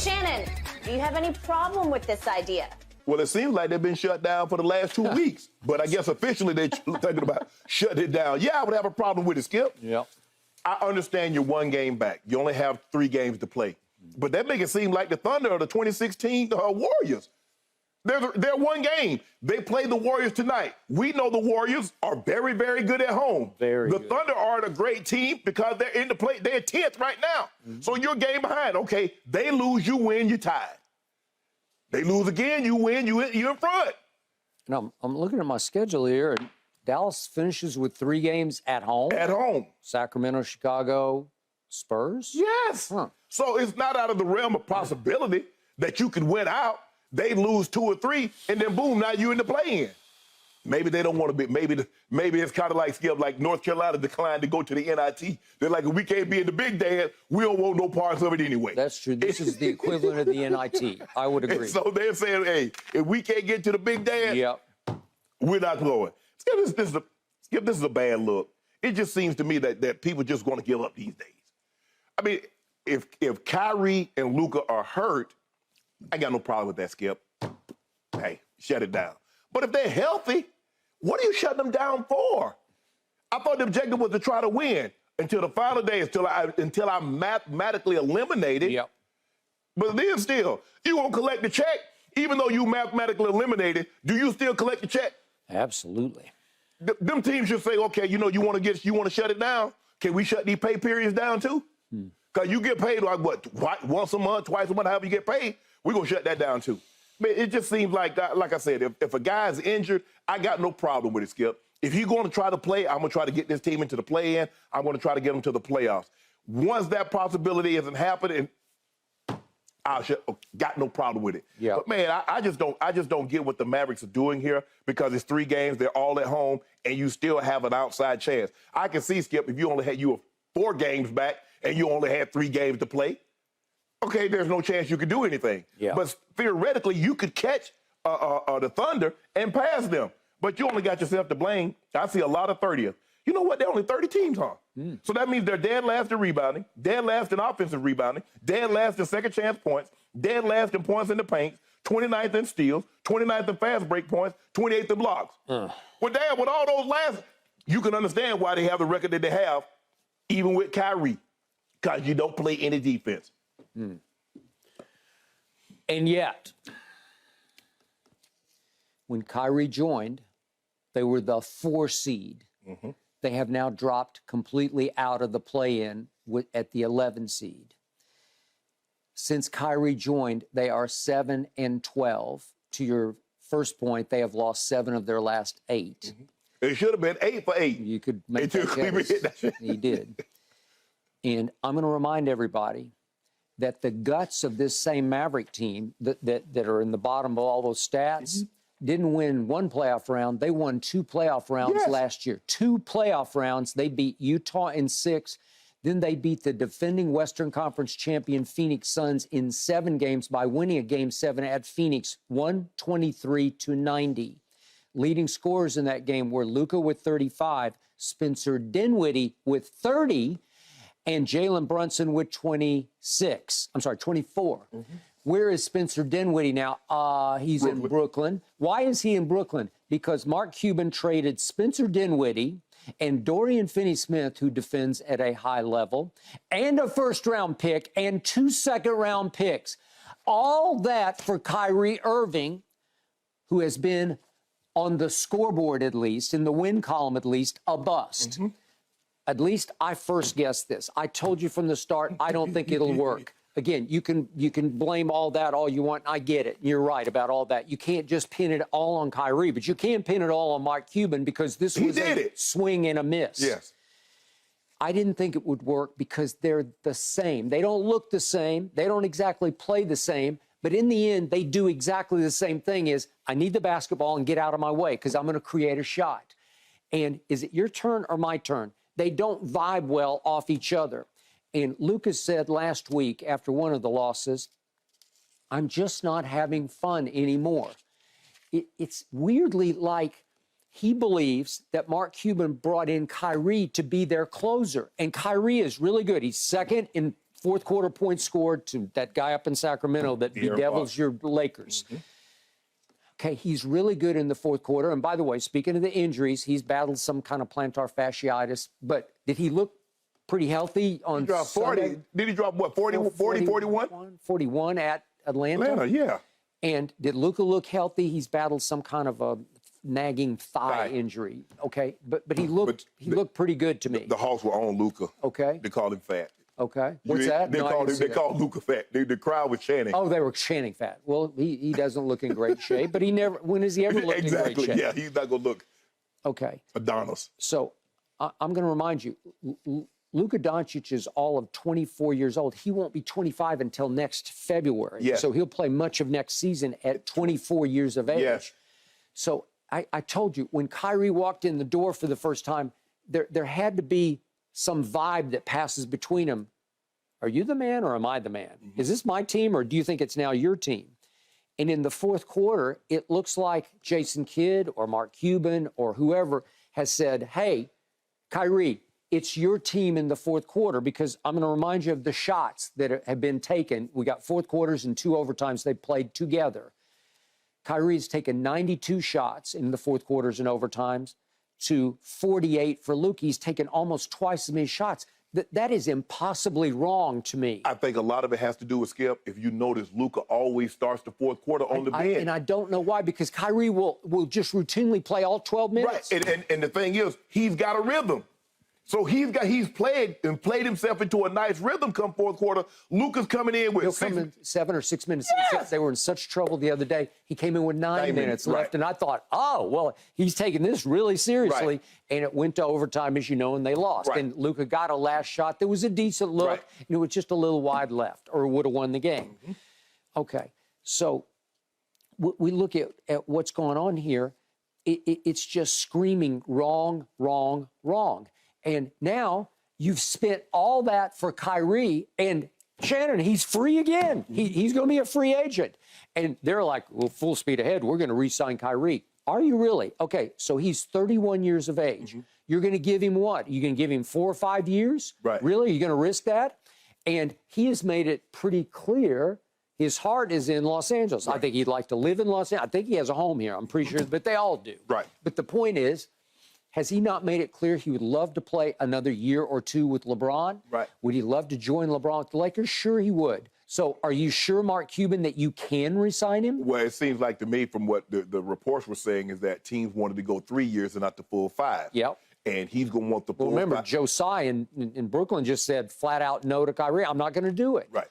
Shannon, do you have any problem with this idea? Well, it seems like they've been shut down for the last 2 weeks. But I guess officially they're thinking about shutting it down. Yeah, I would have a problem with it, Skip. Yeah. I understand you're one game back. You only have 3 games to play. But that makes it seem like the Thunder are the 2016 Warriors. They're one game. They play the Warriors tonight. We know the Warriors are very, very good at home. Very good. good. Thunder are a great team because they're in the play. They're 10th right now. So you're a game behind. Okay, they lose, you win, you tied. They lose again, you win, you're in front. And I'm looking at my schedule here, and Dallas finishes with 3 games at home. At home. Sacramento, Chicago, Spurs? Yes. Huh. So it's not out of the realm of possibility that you could win out. They lose 2 or 3, and then boom, now you're in the play-in. Maybe they don't want to be. Maybe it's kind of like Skip, like North Carolina declined to go to the NIT. They're like, if we can't be in the big dance, we don't want no parts of it anyway. That's true. This is the equivalent of the NIT. I would agree. And so they're saying, hey, if we can't get to the big dance, we're not going. Skip, this is a bad look. It just seems to me that people just want to give up these days. I mean, if Kyrie and Luka are hurt, I got no problem with that, Skip. Hey, shut it down. But if they're healthy, what are you shutting them down for? I thought the objective was to try to win until the final day, until I'm mathematically eliminated. Yep. But then still, you won't collect the check, even though you mathematically eliminated. Do you still collect the check? Absolutely. Them teams should say, okay, you want to shut it down? Can we shut these pay periods down too? Because you get paid like what, once a month, twice a month, however you get paid. We're going to shut that down, too. Man, it just seems like I said, if a guy's injured, I got no problem with it, Skip. If you're going to try to play, I'm going to try to get this team into the play-in. I'm going to try to get them to the playoffs. Once that possibility isn't happening, got no problem with it. Yeah. But, man, I just don't get what the Mavericks are doing here because it's 3 games, they're all at home, and you still have an outside chance. I can see, Skip, if you only had 4 games back and you only had 3 games to play, okay, there's no chance you could do anything. Yeah. But theoretically, you could catch the Thunder and pass them. But you only got yourself to blame. I see a lot of 30th. You know what? They're only 30 teams, huh? So that means they're dead last in rebounding, dead last in offensive rebounding, dead last in second chance points, dead last in points in the paint, 29th in steals, 29th in fast break points, 28th in blocks. Well, damn, with all those last, you can understand why they have the record that they have, even with Kyrie, because you don't play any defense. And yet, when Kyrie joined, they were the 4 seed. They have now dropped completely out of the play-in at the 11 seed. Since Kyrie joined, they are 7-12. To your first point, they have lost 7 of their last 8. It should have been 8 for 8. You could make that case. He did. And I'm going to remind everybody that the guts of this same Maverick team that are in the bottom of all those stats didn't win 1 playoff round. They won 2 playoff rounds last year. 2 playoff rounds. They beat Utah in 6. Then they beat the defending Western Conference champion Phoenix Suns in 7 games by winning a Game 7 at Phoenix, 123-90. Leading scorers in that game were Luka with 35, Spencer Dinwiddie with 30, and Jalen Brunson with 24. Where is Spencer Dinwiddie now? He's in Brooklyn. Why is he in Brooklyn? Because Mark Cuban traded Spencer Dinwiddie and Dorian Finney-Smith, who defends at a high level, and a first-round pick and 2 second-round picks. All that for Kyrie Irving, who has been on the scoreboard at least, in the win column at least, a bust. At least I first guessed this. I told you from the start, I don't think it'll work. Again, you can blame all that all you want. I get it. You're right about all that. You can't just pin it all on Kyrie, but you can pin it all on Mark Cuban because this was a swing and a miss. Yes. I didn't think it would work because they're the same. They don't look the same. They don't exactly play the same. But in the end, they do exactly the same thing is I need the basketball and get out of my way because I'm going to create a shot. And is it your turn or my turn? They don't vibe well off each other. And Lucas said last week after one of the losses, I'm just not having fun anymore. It's weirdly like he believes that Mark Cuban brought in Kyrie to be their closer. And Kyrie is really good. He's second in fourth quarter points scored to that guy up in Sacramento that bedevils your Lakers. Okay, he's really good in the fourth quarter. And by the way, speaking of the injuries, he's battled some kind of plantar fasciitis. But did he look pretty healthy on Sunday? Did he drop what, 41? 41 at Atlanta, yeah. And did Luka look healthy? He's battled some kind of a nagging thigh injury. Okay, but he looked pretty good to me. The Hawks were on Luka. Okay. They called him fat. Okay. What's that? They called Luka fat. The crowd was chanting. Oh, they were chanting fat. Well, he doesn't look in great shape, but he never. When has he ever looked in great shape? Yeah, he's not gonna look. Okay. Adonis. So I'm going to remind you, Luka Dončić is all of 24 years old. He won't be 25 until next February. Yes. So he'll play much of next season at 24 years of age. Yes. So I told you, when Kyrie walked in the door for the first time, there had to be some vibe that passes between them. Are you the man or am I the man? Is this my team or do you think it's now your team? And in the fourth quarter, it looks like Jason Kidd or Mark Cuban or whoever has said, hey, Kyrie, it's your team in the fourth quarter, because I'm going to remind you of the shots that have been taken. We got fourth quarters and 2 overtimes they played together. Kyrie's taken 92 shots in the fourth quarters and overtimes to 48 for Luka. He's taken almost twice as many shots. That is impossibly wrong to me. I think a lot of it has to do with, Skip, if you notice, Luka always starts the fourth quarter on the bench. And I don't know why, because Kyrie will just routinely play all 12 minutes. Right, and the thing is, he's got a rhythm. So he's played himself into a nice rhythm come fourth quarter. Luka's coming in with He'll come in 7 or 6 minutes. Yes. They were in such trouble the other day. He came in with 9 minutes left, and I thought, oh, well, he's taking this really seriously. Right. And it went to overtime, as you know, and they lost. Right. And Luka got a last shot that was a decent look, and it was just a little wide left, or would have won the game. Okay, so we look at what's going on here. It's just screaming wrong, wrong, wrong. And now you've spent all that for Kyrie, and Shannon, he's free again. He's going to be a free agent. And they're like, well, full speed ahead, we're going to re-sign Kyrie. Are you really? Okay, so he's 31 years of age. You're going to give him what? You're going to give him 4 or 5 years? Right. Really? You're going to risk that? And he has made it pretty clear his heart is in Los Angeles. Right. I think he'd like to live in Los Angeles. I think he has a home here. I'm pretty sure, but they all do. Right. But the point is, has he not made it clear he would love to play another year or two with LeBron? Right. Would he love to join LeBron with the Lakers? Sure he would. So are you sure, Mark Cuban, that you can re-sign him? Well, it seems like to me from what the reports were saying is that teams wanted to go 3 years and not the full 5. Yep. And he's going to want the full 5. Remember, Josiah in Brooklyn just said flat out no to Kyrie. I'm not going to do it. Right.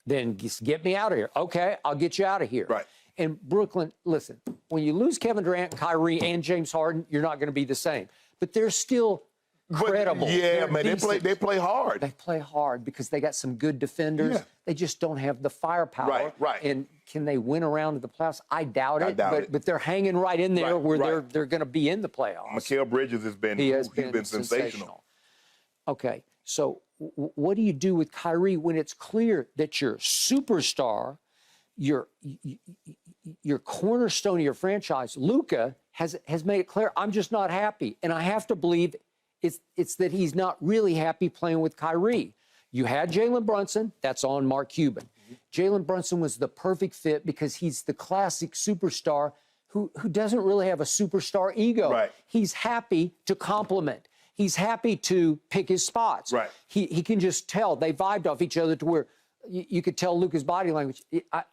Then just get me out of here. Okay, I'll get you out of here. Right. And Brooklyn, listen, when you lose Kevin Durant, Kyrie, and James Harden, you're not going to be the same. But they're still credible. Yeah, man, they play hard. They play hard because they got some good defenders. Yeah. They just don't have the firepower. Right. And can they win around to the playoffs? I doubt it. But But they're hanging right in there where they're going to be in the playoffs. Mikal Bridges has been he's been sensational. Okay, so what do you do with Kyrie when it's clear that your superstar, your cornerstone of your franchise, Luka, has made it clear, I'm just not happy. And I have to believe it's that he's not really happy playing with Kyrie. You had Jalen Brunson, that's on Mark Cuban. Jalen Brunson was the perfect fit because he's the classic superstar who doesn't really have a superstar ego. Right. He's happy to compliment. He's happy to pick his spots. Right. He can just tell. They vibed off each other to where you could tell Luka's body language.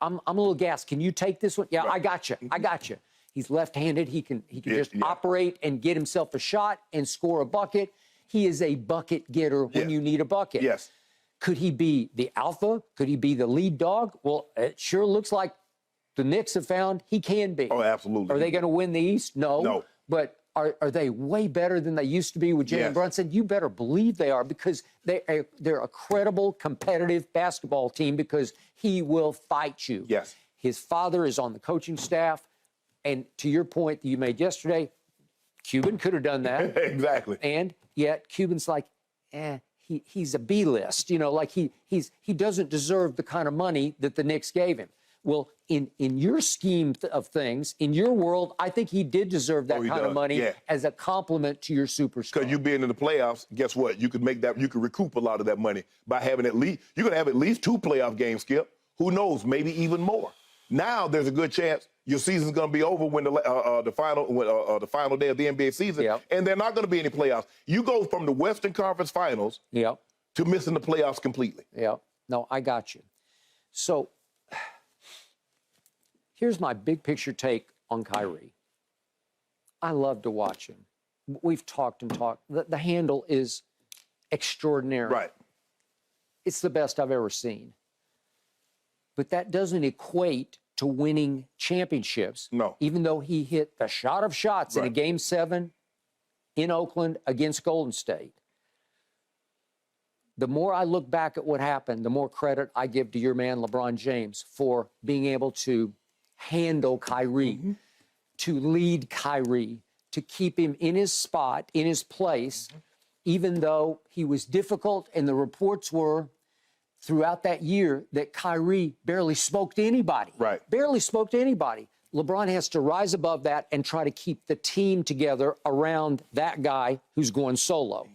I'm a little gassed. Can you take this one? Yeah, I got you. I got you. He's left-handed. He can just operate and get himself a shot and score a bucket. He is a bucket getter when you need a bucket. Yes. Could he be the alpha? Could he be the lead dog? Well, it sure looks like the Knicks have found he can be. Oh, absolutely. Are they going to win the East? No. But are they way better than they used to be with Jalen Brunson? You better believe they are, because they're a credible, competitive basketball team, because he will fight you. Yes. His father is on the coaching staff. And to your point that you made yesterday, Cuban could have done that. Exactly. And yet Cuban's like, he's a B-list. You know, like he doesn't deserve the kind of money that the Knicks gave him. Well, in your scheme of things, in your world, I think he did deserve that kind of money as a compliment to your superstar. Because you being in the playoffs, guess what? You could make that. You could recoup a lot of that money by having at least. You're gonna have at least 2 playoff games, Skip. Who knows? Maybe even more. Now there's a good chance your season's going to be over when the final day of the NBA season, and there are not going to be any playoffs. You go from the Western Conference Finals to missing the playoffs completely. Yeah. No, I got you. So here's my big picture take on Kyrie. I love to watch him. We've talked and talked. The handle is extraordinary. Right. It's the best I've ever seen. But that doesn't equate to winning championships. No. Even though he hit the shot of shots in a Game 7 in Oakland against Golden State. The more I look back at what happened, the more credit I give to your man, LeBron James, for being able to handle Kyrie, to lead Kyrie, to keep him in his spot, in his place, even though he was difficult and the reports were throughout that year that Kyrie barely spoke to anybody. Right. Barely spoke to anybody. LeBron has to rise above that and try to keep the team together around that guy who's going solo.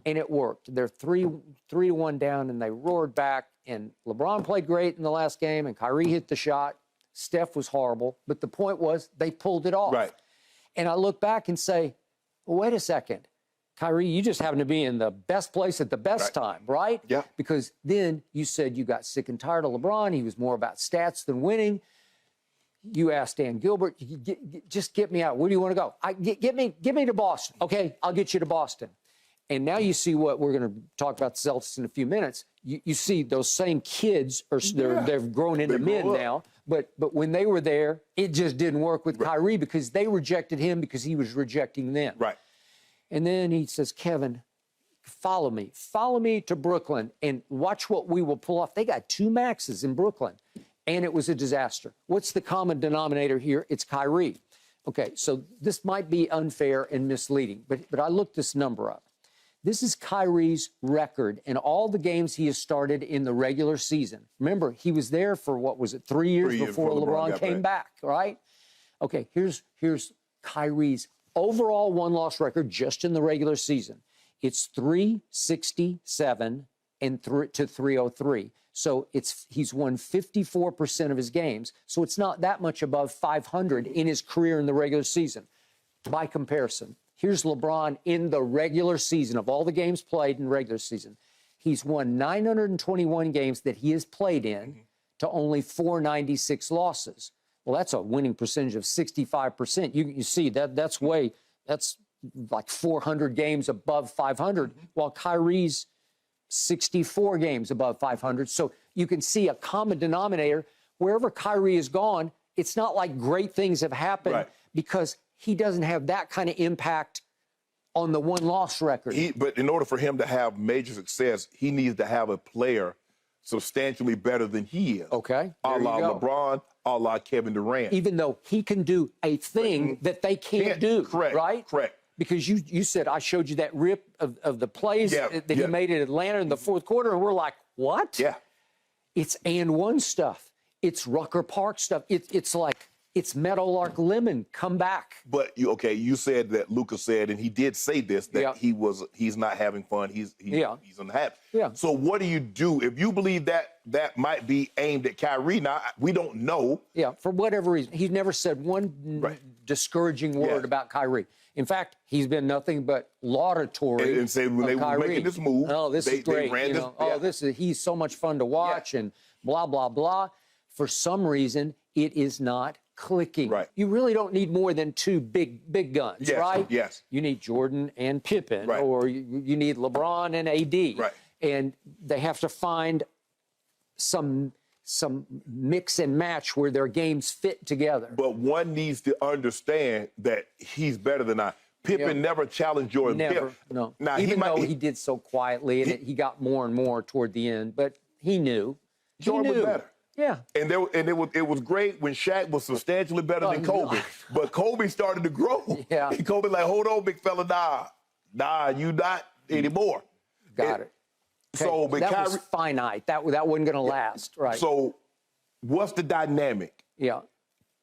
And it worked. They're 3-1 down, and they roared back. And LeBron played great in the last game, and Kyrie hit the shot. Steph was horrible. But the point was they pulled it off. Right. And I look back and say, well, wait a second. Kyrie, you just happen to be in the best place at the best time, right? Yeah. Because then you said you got sick and tired of LeBron. He was more about stats than winning. You asked Dan Gilbert, just get me out. Where do you want to go? Get me to Boston. Okay, I'll get you to Boston. And now you see what we're going to talk about the Celtics in a few minutes. You see those same kids, they've grown into men now. But when they were there, it just didn't work with Kyrie because they rejected him because he was rejecting them. Right. And then he says, Kevin, follow me to Brooklyn and watch what we will pull off. They got 2 maxes in Brooklyn, and it was a disaster. What's the common denominator here? It's Kyrie. Okay, so this might be unfair and misleading, but I looked this number up. This is Kyrie's record in all the games he has started in the regular season. Remember, he was there for, 3 years before LeBron came back, right? Okay, here's Kyrie's overall one-loss record just in the regular season. It's 367 to 303. So he's won 54% of his games. So it's not that much above 500 in his career in the regular season. By comparison, here's LeBron in the regular season of all the games played in regular season. He's won 921 games that he has played in to only 496 losses. Well, that's a winning percentage of 65%. You see that's like 400 games above 500, while Kyrie's 64 games above 500. So you can see a common denominator. Wherever Kyrie is gone, it's not like great things have happened because he doesn't have that kind of impact on the one-loss record. But in order for him to have major success, he needs to have a player substantially better than he is. Okay. A la LeBron, a la Kevin Durant. Even though he can do a thing that they can't do. Correct. Right? Correct. Because you said, I showed you that rip of the plays that he made in Atlanta in the fourth quarter, and we're like, what? Yeah. It's and one stuff. It's Rucker Park stuff. It's like, it's Meadowlark Lemon, come back. But you said that Luka said, and he did say this, that he's not having fun. He's unhappy. Yeah. So what do you do if you believe that might be aimed at Kyrie? Now we don't know. Yeah, for whatever reason, he's never said one discouraging word about Kyrie. In fact, he's been nothing but laudatory. And say when they were making this move, this is great. He's so much fun to watch and blah blah blah. For some reason, it is not clicking. Right. You really don't need more than 2 big guns, right? Yes. You need Jordan and Pippen, or you need LeBron and AD. Right. And they have to find some mix and match where their games fit together. But one needs to understand that he's better than I. Pippen never challenged Jordan. Never, no. Now, even though he did so quietly, and he got more and more toward the end, but he knew. Jordan was better. Yeah. And it was great when Shaq was substantially better than Kobe. But Kobe started to grow. Yeah. And Kobe like, hold on, big fella, nah, you not anymore. Got it. Okay. So, but that Kyrie, was finite. That wasn't going to last, right? So what's the dynamic? Yeah.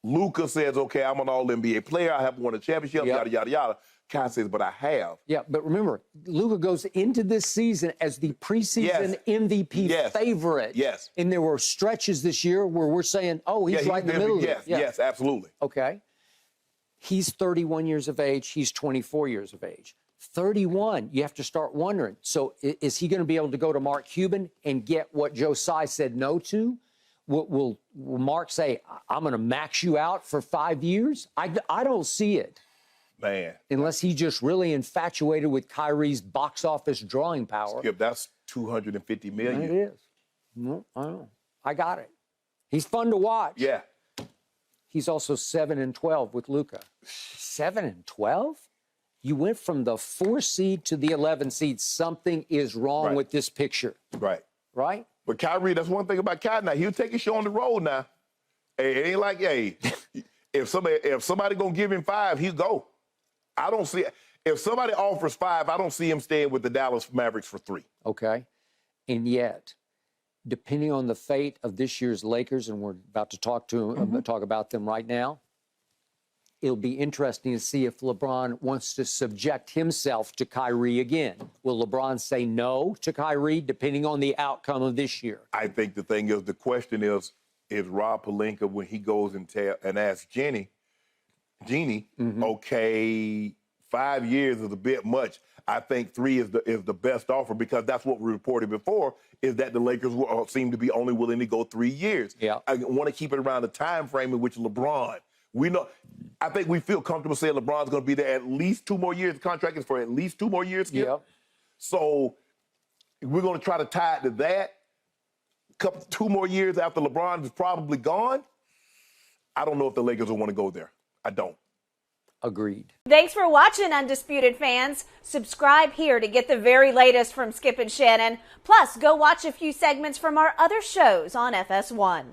Luka says, okay, I'm an all-NBA player. I haven't won a championship, Yep. yada, yada, yada. Kai says, but I have. Yeah, but remember, Luka goes into this season as the preseason MVP favorite. Yes. And there were stretches this year where we're saying, oh, he's right in the middle of it. Yes, absolutely. Okay. He's 31 years of age. He's 24 years of age. 31, you have to start wondering. So is he going to be able to go to Mark Cuban and get what Joe Tsai said no to? Will Mark say, I'm going to max you out for 5 years? I don't see it. Man. Unless he's just really infatuated with Kyrie's box office drawing power. Skip, that's $250 million. It is. No, I know. I got it. He's fun to watch. Yeah. He's also 7-12 with Luka. 7-12? You went from the 4 seed to the 11 seed. Something is wrong with this picture. Right. Right? But Kyrie, that's one thing about Kyrie now. He'll take his show on the road now. Hey, it ain't like, hey, if somebody gonna give him 5, he'll go. I don't see if somebody offers 5, I don't see him staying with the Dallas Mavericks for 3. Okay. And yet, depending on the fate of this year's Lakers, and we're about to talk about them right now, it'll be interesting to see if LeBron wants to subject himself to Kyrie again. Will LeBron say no to Kyrie, depending on the outcome of this year? I think the thing is, the question is Rob Pelinka, when he goes and asks Jeannie, okay, 5 years is a bit much. I think 3 is the best offer, because that's what we reported before, is that the Lakers seem to be only willing to go 3 years. Yeah. I want to keep it around the time frame in which LeBron. I think we feel comfortable saying LeBron's going to be there at least 2 more years. The contract is for at least 2 more years. Yeah. So we're going to try to tie it to that. 2 more years after LeBron is probably gone. I don't know if the Lakers will want to go there. I don't. Agreed. Thanks for watching, Undisputed fans. Subscribe here to get the very latest from Skip and Shannon. Plus, go watch a few segments from our other shows on FS1.